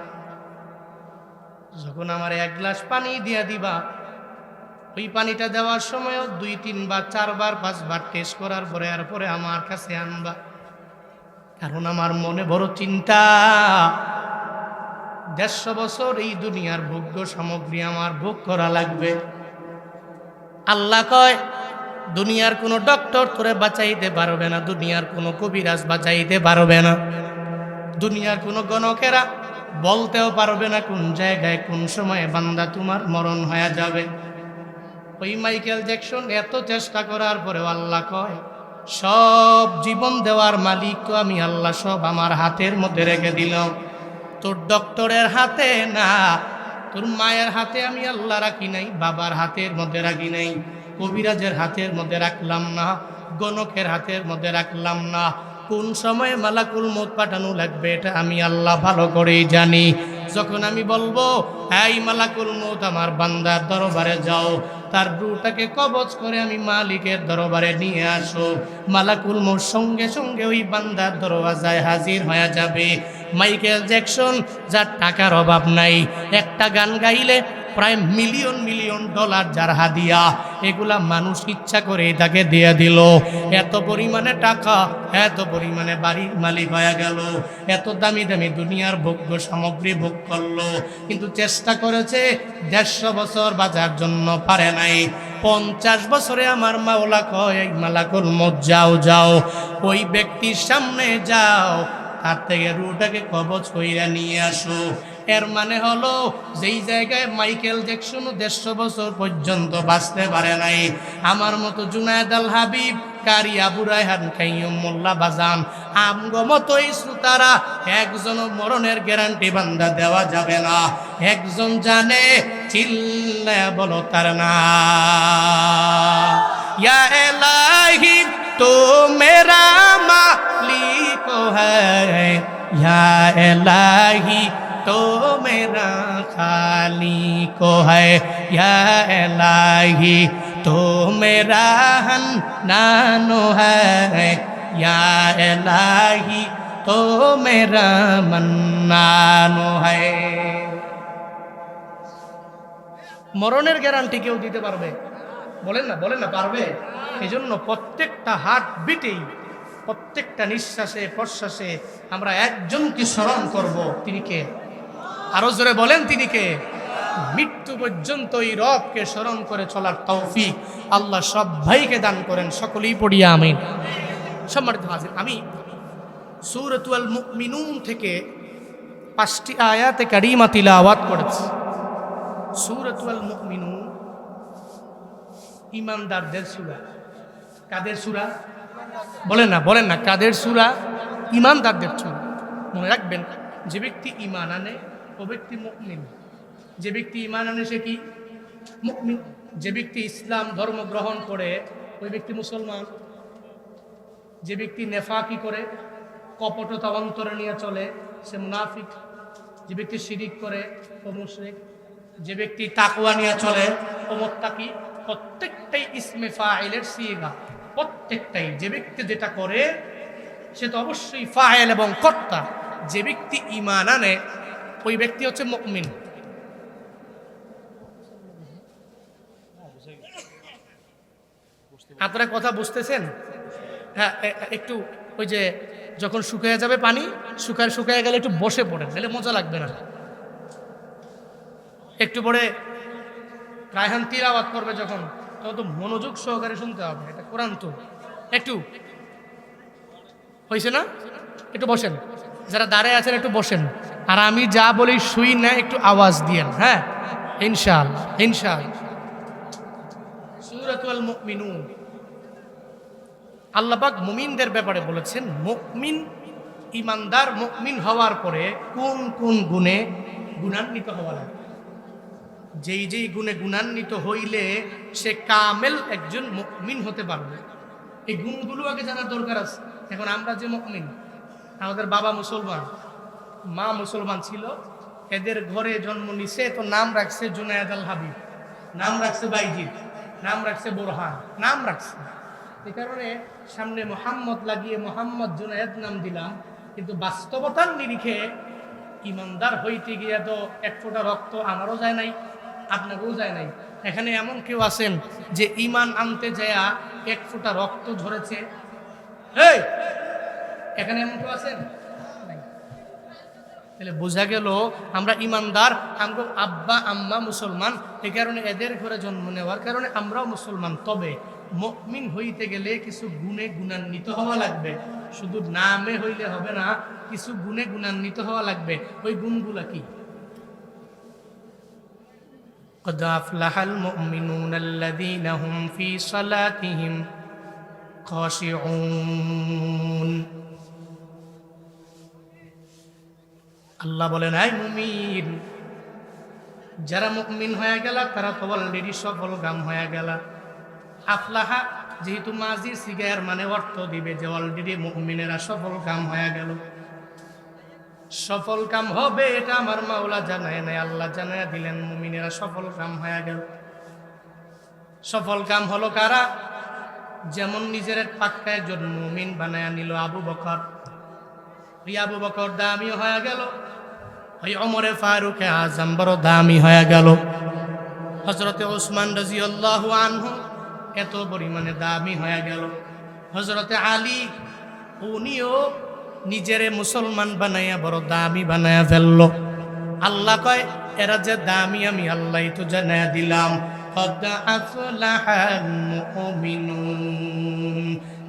A: যখন আমার 1 গ্লাস পানি দিয়া দিবা, ওই পানিটা দেওয়ার সময়ও 2-3 বার 4 বার 5 বার টেস্ট করার পরে এরপরে আমার কাছে আনবা। কারণ আমার মনে বড় চিন্তা, 150 বছর এই দুনিয়ার ভোগ্য সামগ্রী আমার ভোগ করা লাগবে। আল্লাহ কয়, দুনিয়ার কোনো ডক্টর তোরে বাঁচাইতে পারবে না, দুনিয়ার কোনো কবিরাজ বাঁচাইতে পারবে না, দুনিয়ার কোনো গণকেরা বলতেও পারবে না কোন জায়গায় কোন সময়ে বান্দা তোমার মরণ হয়ে যাবে। ওই মাইকেল জ্যাকসন এত চেষ্টা করার পরেও আল্লাহ কয়, সব জীবন দেওয়ার মালিক তো আমি আল্লাহ, সব আমার হাতের মধ্যে রেখে দিলাম। তোর ডক্টরের হাতে না, তোর মায়ের হাতে আমি আল্লাহ রাখি নাই, বাবার হাতের মধ্যে রাখি নাই, কবিরাজের হাতের মধ্যে রাখলাম না, গণকের হাতের মধ্যে রাখলাম না। কোন সময় মালাকুল মউত পাঠানো লাগবে এটা আমি আল্লাহ ভালো করেই জানি। যখন আমি বলবো, এই মালাকুল মউত আমার বান্দার দরবারে যাও, তার রূহটাকে কবজ করে আমি মালিকের দরবারে নিয়ে আসো, মালাকুল মউত সঙ্গে সঙ্গে ওই বান্দার দরওয়াজায় হাজির হয়ে যাবে। মাইকেল জ্যাকসন, যার টাকার অভাব নাই, একটা গান গাইলে প্রায় মিলিয়ন মিলিয়ন ডলার যার হাদিয়া, এগুলা মানুষ ইচ্ছা করে তাকে দিয়ে দিল। এত পরিমাণে টাকা, এত পরিমাণে বাড়ির মালিক হয়ে গেল, এত দামি দামি দুনিয়ার ভোগ্য সামগ্রী ভোগ করলো, কিন্তু চেষ্টা করেছে 150 বছর বাঁচার জন্য পারে নাই। 50 বছরে আমার মাওলা কয়, মালাকুল মউত যাও যাও, ওই ব্যক্তির সামনে যাও, তার থেকে রূহটাকে কবজ কইরা নিয়ে আসো। এর মানে হলো, যেই জায়গায় মাইকেল জ্যাকসন 150 বছর পর্যন্ত বাঁচতে পারে নাই, আমার মতো জুনায়েদ আল হাবিব, কারি আবু রায়হান, কাইয়ুম মোল্লা বাজান, আমগো মতোই শ্রোতারা একজন মরণের গ্যারান্টি বান্দা দেওয়া যাবে না। একজন জানে, চিল্লায়া বলো তার নাম, ইয়া ইলাহি তো মেরা মালিক হ্যায়, ইয়া ইলাহি तो मेरा खालिक है, या इलाही तो मेरा हन्नान है, या इलाही तो मेरा मन्नान है। মরণের গ্যারান্টি কেউ দিতে পারবে? বলেন না, বলেন না, পারবে? এই জন্য প্রত্যেকটা হার্ট বিটেই প্রত্যেকটা নিঃশ্বাসে প্রশ্বাসে আমরা একজনকে স্মরণ করব, তিনি কে? আরো জোরে বলেন, তিনি কে? মৃত্যু পর্যন্ত এই রবকে স্মরণ করে চলার তৌফিক আল্লাহ সব ভাইকে দান করেন। সকলেই পড়ি আমিন। সম্মানিত হাজির, আমি সূরাতুল মুমিনুন থেকে 5টি আয়াতে কারিমা তিলাওয়াত করেছি। সূরাতুল মুমিনুন ঈমানদারদের সূরা। কাদের সূরা? বলেন না কাদের সূরা? ঈমানদারদের সূরা। মনে রাখবেন, যে ব্যক্তি ঈমান আনে ও ব্যক্তি মুমিন। যে ব্যক্তি ঈমান আনে সে কি? মুমিন। যে ব্যক্তি ইসলাম ধর্ম গ্রহণ করে ওই ব্যক্তি মুসলমান। যে ব্যক্তি নেফাকি করে, কপটতা অন্তরে নিয়ে চলে, সে মুনাফিক। যে ব্যক্তি শিরিক করে ও মুশরিক। যে ব্যক্তি তাকওয়া নিয়ে চলে ও মুত্তাকি। প্রত্যেকটাই ইসমে ফাইলের সিগা, প্রত্যেকটাই। যে ব্যক্তি যেটা করে সে তো অবশ্যই ফাইল এবং কর্তা। যে ব্যক্তি ঈমান আনে ওই ব্যক্তি হচ্ছে মুমিন। আপনারা কথা বুঝতেছেন? হ্যাঁ, একটু ওই যে যখন শুকিয়ে যাবে পানি, শুকিয়ে গেলে একটু বসে পড়েন, তাহলে মজা লাগবে না। একটু পরে রায়হান তিলাওয়াত করবে যখন, তখন তো মনোযোগ সহকারে শুনতে হবে, এটা কোরআন তো। একটু হয়েছে না? একটু বসেন, যারা দাঁড়ায় আছেন একটু বসেন। আর আমি যা বলি শুই না, একটু আওয়াজ দিয়েন। হ্যাঁ, ইনশাআল্লাহ ইনশাআল্লাহ। সূরাতুল মুমিনুন, আল্লাহ পাক মুমিনদের ব্যাপারে বলেছেন, মুমিন ঈমানদার মুমিন হওয়ার পরে কোন কোন গুণে গুণান্বিত হওয়া লাগে। যেই যেই গুণে গুণান্বিত হইলে সে কামেল একজন মুমিন হতে পারবে, এই গুণগুলো আগে জানার দরকার আছে। এখন আমরা যে মুমিন, আমাদের বাবা মুসলমান, মা মুসলমান ছিল, এদের ঘরে জন্ম নিছে, তো নাম রাখছে জুনায়েদ আল হাবিব, নাম রাখছে বাইজিদ, নাম রাখছে বোরহান, নাম রাখছে। এই কারণে সামনে মোহাম্মদ লাগিয়ে মোহাম্মদ জুনায়েদ নাম দিলাম, কিন্তু বাস্তবতার নিরিখে ঈমানদার হইতে গিয়ে তো এক ফোঁটা রক্ত আমারও যায় নাই, আপনাকেও যায় নাই। এখানে এমন কেউ আছেন যে ঈমান আনতে যায়া এক ফোঁটা রক্ত ঝরেছে? এই এখানে এমন কেউ আছেন? তাহলে বোঝা গেল আমরা ঈমানদার, আমরা আব্বা আম্মা মুসলমান, এই কারণে এদের ঘরে জন্ম নেওয়ার কারণে আমরাও মুসলমান। তবে মুমিন হইতে গেলে কিছু গুণে গুণান্বিত হওয়া লাগবে, শুধু নামে হইলে হবে না, কিছু গুণে গুণান্বিত হওয়া লাগবে। ওই গুণগুলা কি? قد أفلح المؤمنون الذين هم في صلاتهم خاشعون। আল্লাহ বলেন, আয় মুমিন, যারা মুমিন হয়ে গেল তারা তো অলরেডি সফলকাম হয়ে গেল। আফলাহা যেহেতু মাজির সিগার মানে অর্থ দিবে যে অলরেডি মুমিনেরা সফলকাম হয়ে গেল। সফলকাম হবে এটা আমার মাওলা জানায় নাই, আল্লাহ জানায় দিলেন মুমিনেরা সফলকাম হয়ে গেল। সফলকাম হলো কারা? যেমন নিজের পাক্কা একজন মুমিন বানায় নিল আবু বকর, ওই আবু বকর দামি হয়ে গেল। ওই ওমরে ফারুকে আজম বড় দামি হয়ে গেল। হযরতে ওসমান রাদিয়াল্লাহু আনহু এত পরিমাণে দামি হয়ে গেল। হযরতে আলী উনিও নিজেরে মুসলমান বানাইয়া বড় দামি বানাইয়া ফেলল। আল্লাহ কয়, এরা যে দামি আমি আল্লাহই তো জানাইয়া দিলাম। قد أفلح المؤمنون,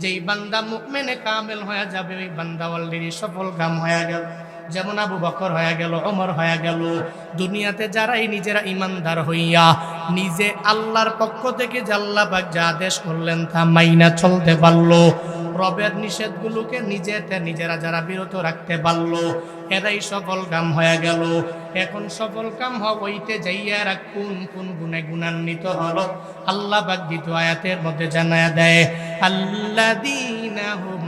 A: যেই বান্দা মুমিনে কামেল হয়ে যাবে ওই বান্দা অলরেডি সফল কাম হয়ে গেল। যেমন আবু বকর হয়ে গেল, ওমর হয়ে গেল। দুনিয়াতে যারাই নিজেরা ইমানদার হইয়া নিজে আল্লাহর পক্ষ থেকে যে আল্লাহ পাক যা আদেশ করলেন তা মাইনা চলতে পারলো, রবের নিষেধগুলোকে নিজেরা যারা বিরত রাখতে পারলো, এরাই সফল কাম হয়ে গেল। এখন সফল কাম হইতে যাইয়া এরা কোন কোন গুণে গুণান্বিত হলো আল্লাহ পাক দ্বিতীয় আয়াতের মধ্যে জানায়া দেয়, আল্লাযীনা হুম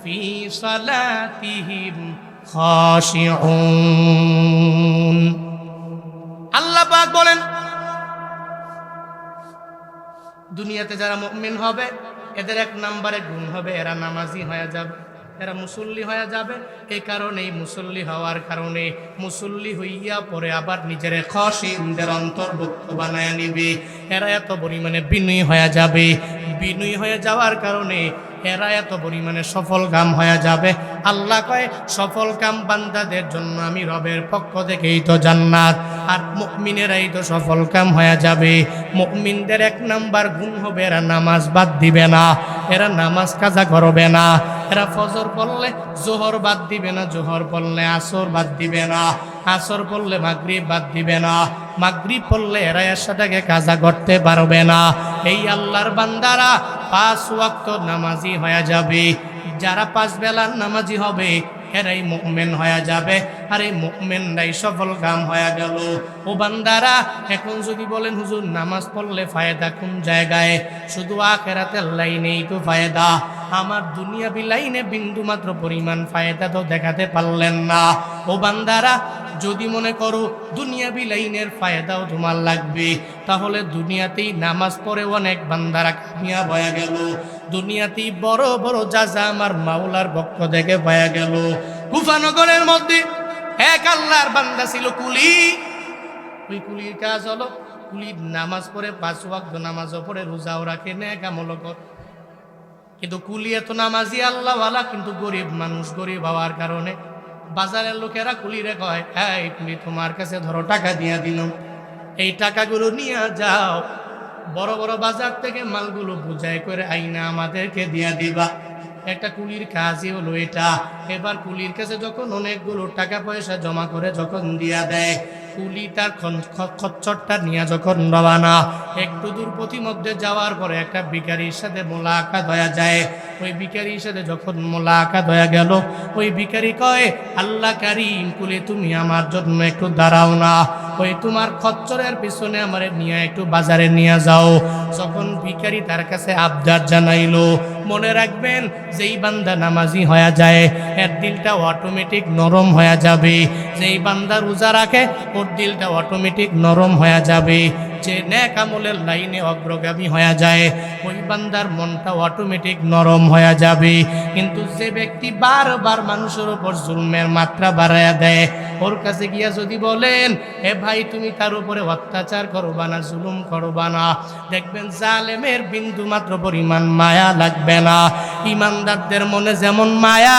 A: ফি সালাতিহিম খাশিউন। আল্লাহ পাক বলেন, দুনিয়াতে যারা মুমিন হবে এদের এক নম্বরে গুণ হবে এরা নামাজি হয়ে যাবে, এরা মুসল্লি হয়ে যাবে। এই কারণেই মুসল্লি হওয়ার কারণে মুসল্লি হইয়া পরে আবার নিজের খাশিনদের অন্তর্ভুক্ত বানায় নিবে। এরা এত পরিমাণে বিনয়ী হয়ে যাবে, বিনয়ী হয়ে যাওয়ার কারণে এরা এত পরিমাণে সফল কাম হয়ে যাবে। আল্লাহ কয় সফল কাম বান্দাদের জন্য আমি রবের পক্ষ থেকেই তো জান্নাত। আর মুমিনেরাই তো সফল কাম হয়ে যাবে। মুমিনদের এক নাম্বার গুণ হবে এরা নামাজ বাদ দিবে না, এরা নামাজ কাজা করবে না, এরা ফজর পড়লে জোহর বাদ দিবে না, জোহর পড়লে আসর বাদ দিবে না, আসর পড়লে মাগরিব বাদ দিবে না, মাগরিব পড়লে এরা এশাটাকে কাজা করতে পারবে না। এই আল্লাহর বান্দারা 5 ওয়াক্ত নামাজি হয়ে যাবে। যারা 5 বেলার নামাজি হবে এরাই মুমিন হয়ে যাবে। আর এই মুমিনরাই সফল কাম হয়ে গেল। ও বান্দারা, এখন যদি বলেন হুজুর নামাজ পড়লে ফায়দা কোন জায়গায়? শুধু আখিরাতের লাইনেই তো ফায়দা, আমার দুনিয়াবি লাইনে বিন্দু মাত্র পরিমাণ ফায়দা তো দেখাতে পারলেন না। ও বান্দারা, যদি মনে করো দুনিয়াবি লাইনের ফায়দাও তোমার লাগবে, তাহলে দুনিয়াতেই নামাজ পড়ে অনেক বান্দারা কামিয়াব হয়ে গেল। দুনিয়াতেই বড় বড় যাজা আমার মাওলার পক্ষ থেকে পাওয়া গেল। কুফানগরের মধ্যে এক আল্লাহর বান্দা ছিল কুলি। ওই কুলির কাজ হলো কুলির নামাজ পড়ে 5 ওয়াক্ত নামাজও পড়ে, রোজাও রাখে, নেক আমলও করে। কিন্তু কুলি এত নামাজি আল্লাহওয়ালা, কিন্তু গরিব মানুষ। গরিব হওয়ার কারণে বাজারের লোকেরা কুলিরে কয়, এই কুলি তোমার কাছে ধরো টাকা দিয়া দিলাম, এই টাকাগুলো নিয়ে যাও, বড় বড় বাজার থেকে মালগুলো বুঝাই করে আইনা আমাদেরকে দিয়া দিবা। একটা কুলির কাজই হলো এটা। এবার কুলির কাছে যখন অনেকগুলো টাকা পয়সা জমা করে যখন দিয়া দেয়, কুলি তার খচ্চরটা নিয়ে যখন রওনা, একটু দূর প্রতিমধ্যে যাওয়ার পরে একটা ভিখারির সাথে মোলাকাত হয়ে যায়। ওই ভিখারির সাথে যখন মোলাকাত হয়ে গেল, ওই ভিখারি কয়, আল্লাহ কারীম, কুলি তুমি আমার জন্য একটু দাঁড়াও না, ওই তোমার খচ্চরের পিছনে আমারে নিয়ে একটু বাজারে নিয়ে যাও। যখন ভিখারি তার কাছে আবদার জানাইলো, মনে রাখবেন যেই বান্দা নামাজি হয়ে যায় এর দিলটা অটোমেটিক নরম হয়ে যাবে। যেই বান্দা রোজা রাখে ওর দিলটা অটোমেটিক নরম হয়ে যাবে। যে নেক আমলের লাইনে অগ্রগামী হয়ে যায় ওই বান্দার মনটা অটোমেটিক নরম হয়ে যাবে। কিন্তু যে ব্যক্তি বারবার মানুষের উপর জুলমের মাত্রা বাড়ায়া দেয়, ওর কাছে গিয়া যদি বলেন, এ ভাই তুমি তার উপরে অত্যাচার করবা না, জুলুম করবা না, দেখবেন জালেমের বিন্দু মাত্র পরিমাণ মায়া লাগবে না। ইমানদারদের মনে যেমন মায়া,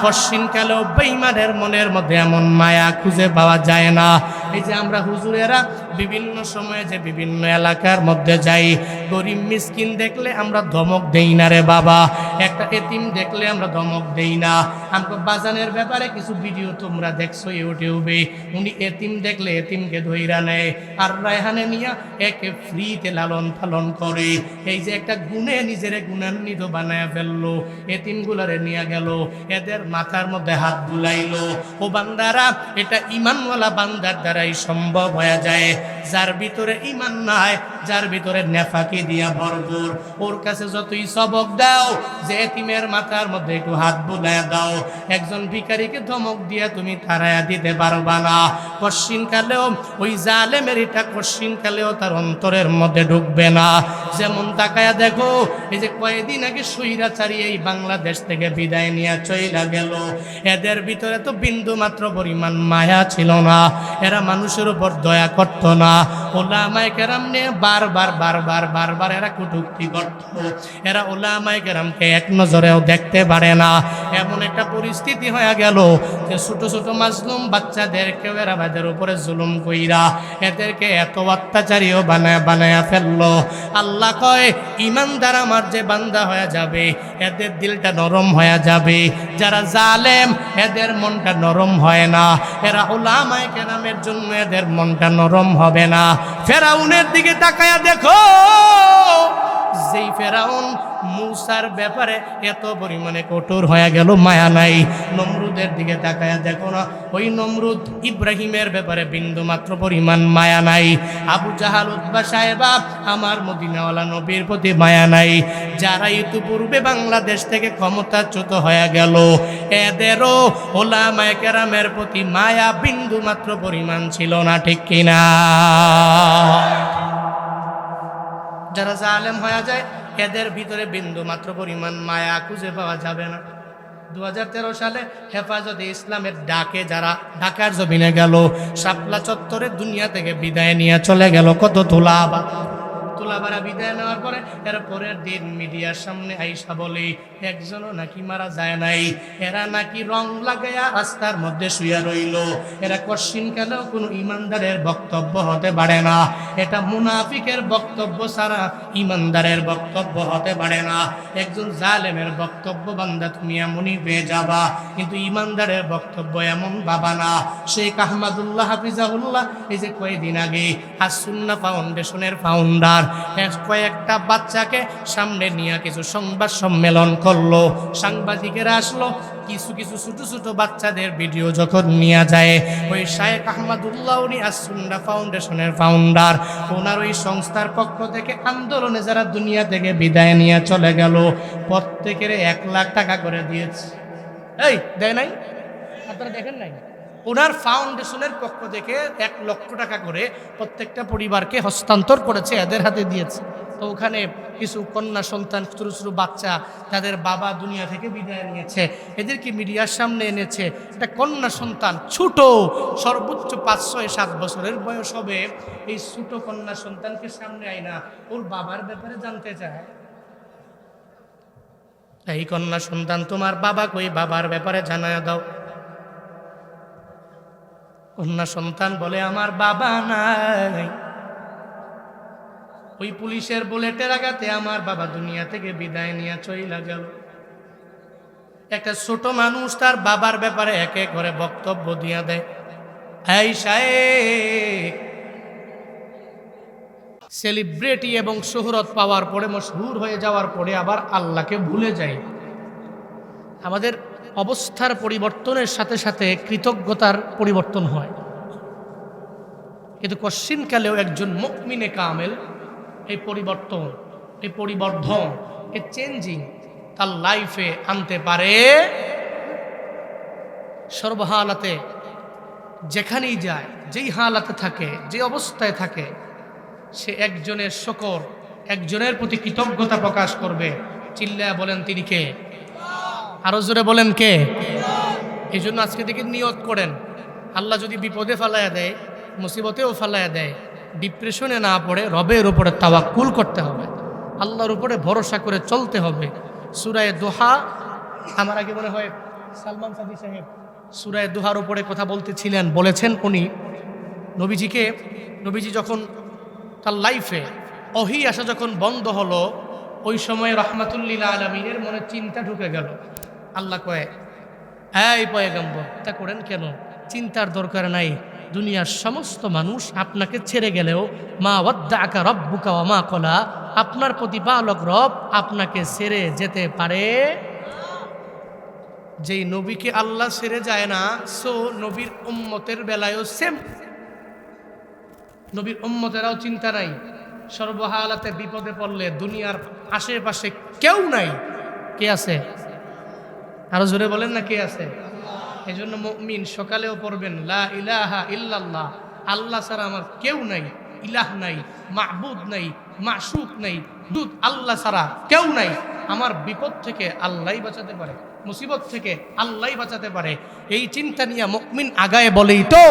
A: পশ্চিমকালেও বেঈমানের মনের মধ্যে এমন মায়া খুঁজে পাওয়া যায় না। এই যে আমরা হুজুরেরা বিভিন্ন সময়ে যে বিভিন্ন এলাকার মধ্যে যাই, গরিব মিসকিন দেখলে আমরা ধমক দেই না রে বাবা, একটা এতিম দেখলে আমরা ধমক দেই না। আমরা বাজানের ব্যাপারে কিছু ভিডিও তোমরা দেখছো ইউটিউবে, উনি এতিম দেখলে এতিমকে ধইরা নেয় আর রায়হানে নিয়া একে ফ্রিতে লালন পালন করে। এই যে একটা গুণে নিজের গুণান্বিত বানায় ফেললো, এতিমগুলারে নিয়ে গেল, এদের মাথার মধ্যে হাত বুলাইলো। ও বান্দারা, এটা ইমানওয়ালা বান্দার দ্বারাই সম্ভব হয়ে যায়। যার ভিতরে ইমান নাই, যার ভিতরে নেফাকি দিয়া ভরপুর, ওর কাছে যতই সবক দাও, যে এতিমের মাথার মধ্যে একটু হাত বুলাইয়া দাও, একজন ভিখারিকে ধমক দিয়া তুমি তাড়াইয়া দিতে পারবা না। কশ্চিনকালেও ওই জালেমের এটা কশ্চিনকালেও তার অন্তরের মধ্যে ঢুকবে না। যেমন তাকায়া দেখো, এই যে কয়েকদিন আগে স্বৈরাচারী এই বাংলাদেশ থেকে বিদায় নিয়ে চইলা গেল, এদের ভিতরে তো বিন্দু মাত্র পরিমাণ মায়া ছিল না, এরা মানুষের উপর দয়া করত না। ওলামায়ে কেরাম নিয়ে বারবার এরা কটূক্তি করত। এরা ওলামায়ে কেরামকে এক নজরেও দেখতে পারে না। এমন একটা পরিস্থিতি হয়ে গেল যে ছোট ছোট মাজলুম বাচ্চাদেরকেও এরা এদের উপরে জুলুম কইরা এদেরকে এত অত্যাচারীও বানায়া ফেললো। আল্লাহ কয়, ইমানদার আমার যে বান্দা হয়ে যাবে এদের দিলটা নরম হয়ে যাবে। যারা জালেম এদের মনটা নরম হয় না। এরা উলামায়ে কেরামের জন্য এদের মনটা নরম হবে না। ফেরাউনের দিকে তাকায়া দেখো, যেই ফেরাউন মূসার ব্যাপারে এত পরিমাণে কঠোর হয়ে গেল, মায়া নাই। নমরুদের দিকে তাকায়া দেখো না, ওই নমরুদ ইব্রাহিমের ব্যাপারে বিন্দু মাত্র পরিমাণ মায়া নাই। আবু জাহাল, উতবা, সাহেবা, আমার মদিনাওয়ালা নবীর প্রতি মায়া নাই। যারা ইতিপূর্বে বাংলাদেশ থেকে ক্ষমতাচ্যুত হয়ে গেল, এদেরও উলামায়ে কেরামের প্রতি মায়া বিন্দু মাত্র পরিমাণ ছিল না, ঠিক কিনা? যারা জালেম হয়ে যায় এদের ভিতরে বিন্দু মাত্র পরিমাণ মায়া খুঁজে পাওয়া যাবে না। 2013 সালে হেফাজতে ইসলামের ডাকে যারা ঢাকার জমিনে গেল, শাপলা চত্বরে দুনিয়া থেকে বিদায় নিয়ে চলে গেল কত তোলা পোলাপাড়া বিদায় নেওয়ার পরে এর পরের দিন মিডিয়ার সামনে আইসা বলে একজনও নাকি মারা যায় নাই, এরা নাকি রং লাগাইয়া রাস্তার মধ্যে শুয়ে রইল। এরা কশিনকালেও কোনো ইমানদারের বক্তব্য হতে পারে না, এটা মুনাফিকের বক্তব্য ছাড়া ইমানদারের বক্তব্য হতে পারে না। একজন জালেমের বক্তব্য বান্দা তুমি এমনই পেয়ে যাবা, কিন্তু ইমানদারের বক্তব্য এমন বাবা না। শেখ আহমদুল্লাহ হাফিজাহুল্লাহ এই যে কয়েকদিন আগে আসুন্নাহ ফাউন্ডেশনের ফাউন্ডার কয়েকটা বাচ্চাকে সামনে নিয়ে কিছু সংবাদ সম্মেলন করলো। সাংবাদিকেরা আসলো, কিছু কিছু ছোট ছোট বাচ্চাদের ভিডিও যখন নিয়ে যায়, ওই শেখ আহমদুল্লাহ উনি আসুন্নাহ ফাউন্ডেশনের ফাউন্ডার, ওনার ওই সংস্থার পক্ষ থেকে আন্দোলনে যারা দুনিয়া থেকে বিদায় নিয়ে চলে গেল প্রত্যেকের 1 লাখ টাকা করে দিয়েছে। এই দেয় নাই? আপনারা দেখেন নাই? ওনার ফাউন্ডেশনের পক্ষ থেকে 1 লক্ষ টাকা করে প্রত্যেকটা পরিবারকে হস্তান্তর করেছে, এদের হাতে দিয়েছে। তো ওখানে কিছু কন্যা সন্তান, ছোটো ছোটো বাচ্চা, তাদের বাবা দুনিয়া থেকে বিদায় নিয়েছে, এদেরকে মিডিয়ার সামনে এনেছে। একটা কন্যা সন্তান ছোট, সর্বোচ্চ 5-6-7 বছরের বয়স হবে, এই ছোট কন্যা সন্তানকে সামনে আইনা ওর বাবার ব্যাপারে জানতে চায়। এই কন্যা সন্তান, তোমার বাবা কই, বাবার ব্যাপারে জানায় দাও। কন্যা সন্তান বলে আমার বাবা নাই, ওই পুলিশের বুলেটের আঘাতে আমার বাবা দুনিয়া থেকে বিদায় নিয়ে চইলা গেল। একটা ছোট মানুষ তার বাবার ব্যাপারে একে করে বক্তব্য দিয়া দেয়। এই শায়েখ সেলিব্রিটি এবং শোহরত পাওয়ার পরে, মশহুর হয়ে যাওয়ার পরে আবার আল্লাহকে ভুলে যায়। আমাদের অবস্থার পরিবর্তনের সাথে সাথে কৃতজ্ঞতার পরিবর্তন হয়, কিন্তু কশ্চিনকালেও একজন মুমিনে কামেল এই পরিবর্তন, এই পরিবর্ধন, এই চেঞ্জিং তার লাইফে আনতে পারে। সর্বহালাতে যেখানেই যায়, যেই হালাতে থাকে, যে অবস্থায় থাকে, সে একজনের শকর, একজনের প্রতি কৃতজ্ঞতা প্রকাশ করবে। চিল্লায়া বলেন তিনি কে? আরো জোরে বলেন কে? এই জন্য আজকে থেকে নিয়ত করেন, আল্লাহ যদি বিপদে ফালাইয়া দেয়, মুসিবতেও ফালাইয়া দেয়, ডিপ্রেশনে না পড়ে রবের উপরে তাওয়াক্কুল করতে হবে, আল্লাহর উপরে ভরসা করে চলতে হবে। সূরা দোহা, আমার আগে মনে হয় সালমান সাদি সাহেব সূরা দোহার উপরে কথা বলতেছিলেন, বলেছেন উনি নবীজি যখন তার লাইফে ওহী আসা যখন বন্ধ হলো, ওই সময় রাহমাতুল্লিল আলামিনের মনে চিন্তা ঢুকে গেল। আল্লাহ কয়, এই পয়গম্বর তা করেন কেন? চিন্তার দরকার নাই, দুনিয়ার সমস্ত মানুষ আপনাকে ছেড়ে গেলেও মা ওয়াদ্দাআকা রাব্বুকা ওয়া মা ক্বালা, আপনার প্রতিপালক রব আপনাকে ছেড়ে যেতে পারে। যেই নবীকে আল্লাহ ছেড়ে যায় না, সো নবীর উম্মতের বেলায়ও সেম। নবীর উম্মতেরাও চিন্তা নাই, সর্বহালাতে বিপদে পড়লে দুনিয়ার আশেপাশে কেউ নাই, কে আছে? আরো জোরে বলেন না, কে আছে? এই জন্য মুমিন সকালেও পড়বেন লা ইলাহা ইল্লাল্লাহ, আল্লাহ ছাড়া আমার কেউ নাই, ইলাহ নাই, মাহবুদ নাই, মাশুক নাই, দুধ আল্লাহ ছাড়া কেউ নাই। আমার বিপদ থেকে আল্লাহই বাঁচাতে পারে, মুসিবত থেকে আল্লাহই বাঁচাতে পারে। এই চিন্তা নিয়ে মুমিন আগায় বলেই তো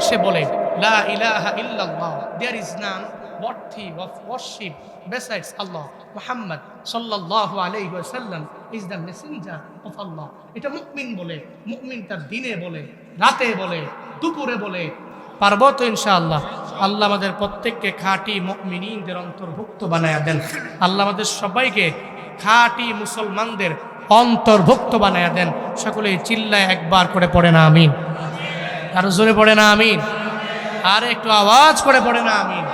A: সে বলে লা ইলাহা ইল্লাল্লাহ, there is none worthy of worship besides Allah. Muhammad sallallahu alayhi wa sallam is the messenger of Allah. এটা মুমিন বলে, মুমিন তার দিনে বলে, রাতে বলে, দুপুরে বলে। পারবো তো ইনশাআল্লাহ। আল্লাহ আমাদের প্রত্যেককে খাঁটি মুমিনিনদের অন্তর্ভুক্ত বানায়া দেন। আল্লাহ আমাদের সবাইকে খাঁটি মুসলমানদের অন্তর্ভুক্ত বানায়া দেন। সকলেই চিল্লায় একবার করে পড়ে না আমিন। আরো জোরে পড়ে না আমিন। আর একটু আওয়াজ করে পড়ে না আমিন।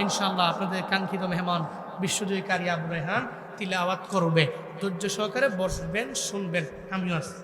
A: ইনশাআল্লাহ আপনাদের কাঙ্ক্ষিত মেহমান বিশ্বজয়ী কারি আবু রায়হান তিলাওয়াত করবে। ধৈর্য সহকারে বসবেন, শুনবেন। আমিও আছি।